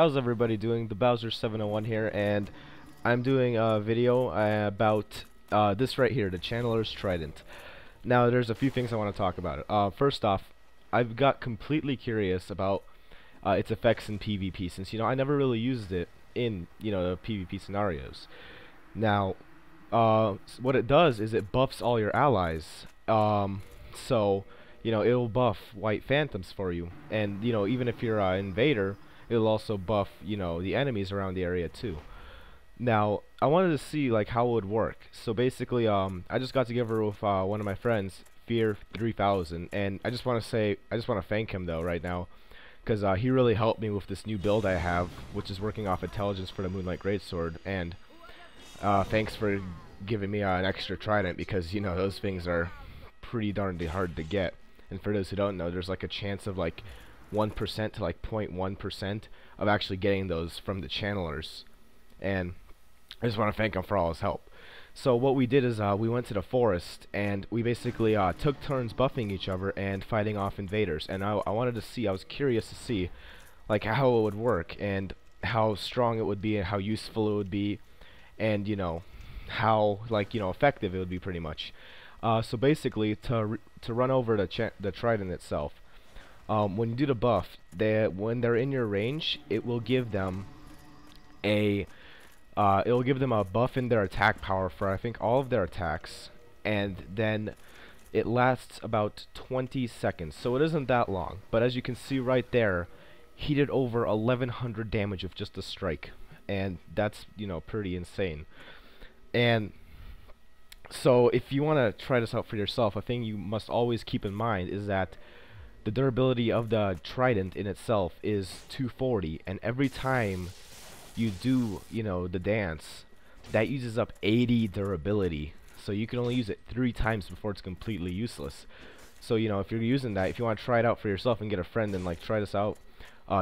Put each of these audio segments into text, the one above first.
How's everybody doing? The Bowser 701 here, and I'm doing a video about this right here, the Channeler's Trident. Now, there's a few things I want to talk about it. First off, I've got completely curious about its effects in PvP, since I never really used it in the PvP scenarios. Now, what it does is it buffs all your allies. So it'll buff White Phantoms for you, and even if you're an invader, it'll also buff the enemies around the area too. Now, I wanted to see like how it would work. So basically, I just got together with one of my friends, Fear 3000, and I just want to thank him though right now, because he really helped me with this new build I have, which is working off intelligence for the Moonlight Greatsword. And thanks for giving me an extra trident, because those things are pretty darn hard to get. And for those who don't know, there's like a chance of like 1% to like 0.1% of actually getting those from the channelers. And I just want to thank him for all his help. So what we did is we went to the forest, and we basically took turns buffing each other and fighting off invaders. And I wanted to see, I was curious to see like how it would work, and how strong it would be, and how useful it would be, and how like effective it would be pretty much. So basically, to run over the Trident itself, when you do the buff, when they're in your range, it will give them a buff in their attack power for I think all of their attacks, and then it lasts about 20 seconds, so it isn't that long. But as you can see right there, he did over 1100 damage with just a strike, and that's pretty insane. And so if you want to try this out for yourself, a thing you must always keep in mind is that the durability of the Trident in itself is 240, and every time you do the dance, that uses up 80 durability, so you can only use it 3 times before it's completely useless. So if you're using that, if you want to try it out for yourself and get a friend and like try this out,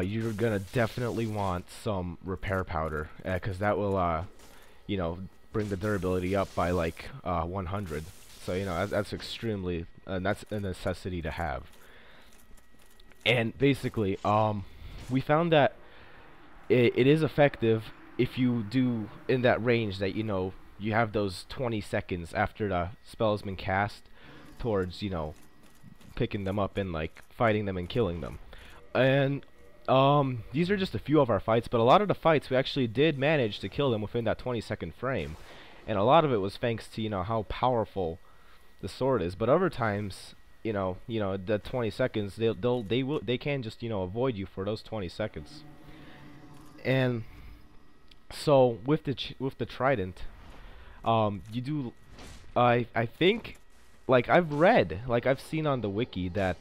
you're gonna definitely want some repair powder, because that will bring the durability up by like 100. So that's extremely, that's a necessity to have. And basically, we found that it is effective if you do in that range that you have those 20 seconds after the spell has been cast towards picking them up and like fighting them and killing them. And these are just a few of our fights, but a lot of the fights we actually did manage to kill them within that 20-second frame, and a lot of it was thanks to how powerful the sword is. But other times, the 20 seconds, they can just avoid you for those 20 seconds. And so with the Trident, you do, I think, like I've seen on the wiki that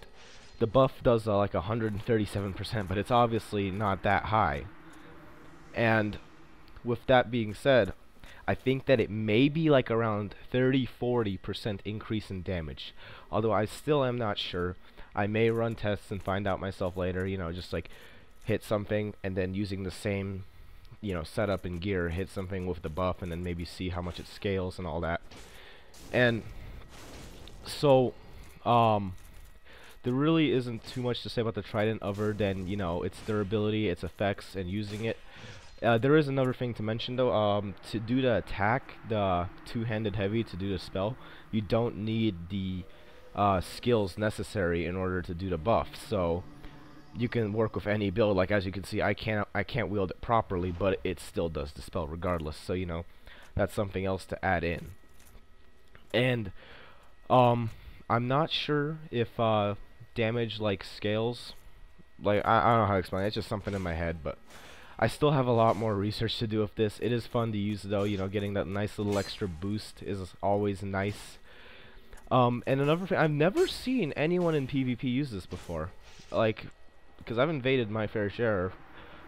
the buff does like 137%, but it's obviously not that high. And with that being said, I think that it may be like around 30-40% increase in damage, although I still am not sure. I may run tests and find out myself later, just like hit something and then using the same setup and gear, hit something with the buff, and then maybe see how much it scales and all that. And so there really isn't too much to say about the Trident other than its durability, its effects, and using it. There is another thing to mention though. To do the attack, the two-handed heavy, to do the spell, you don't need the skills necessary in order to do the buff. So you can work with any build. Like as you can see, I can't wield it properly, but it still does the spell regardless. So that's something else to add in. And I'm not sure if damage like scales. Like I don't know how to explain it. It's just something in my head, but I still have a lot more research to do with this. It is fun to use though. Getting that nice little extra boost is always nice. And another thing, I've never seen anyone in PvP use this before. Like, because I've invaded my fair share.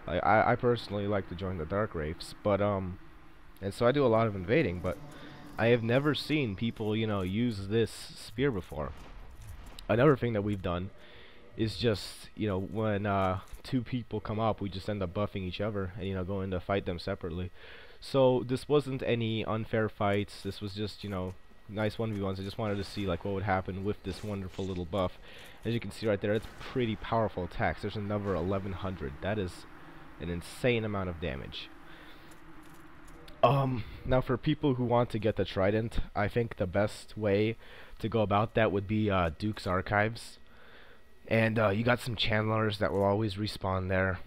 Like I personally like to join the Dark Wraiths, but and so I do a lot of invading, but I have never seen people use this spear before. Another thing that we've done is just when 2 people come up, we just end up buffing each other and going to fight them separately. So this wasn't any unfair fights. This was just nice 1v1s. I just wanted to see like what would happen with this wonderful little buff. As you can see right there, it's pretty powerful attacks. There's another 1100. That is an insane amount of damage. Now for people who want to get the Trident, I think the best way to go about that would be Duke's Archives. And you got some channelers that will always respawn there.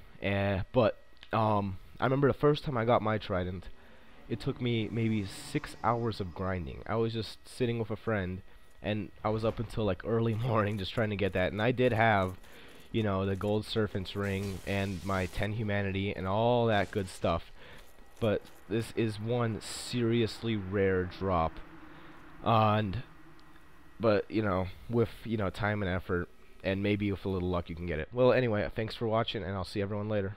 But I remember the first time I got my Trident, it took me maybe 6 hours of grinding. I was just sitting with a friend, and I was up until like early morning just trying to get that. And I did have, you know, the gold serpent's ring and my 10 humanity and all that good stuff. But this is one seriously rare drop. But you know, with time and effort, and maybe with a little luck, you can get it. Well, anyway, thanks for watching, and I'll see everyone later.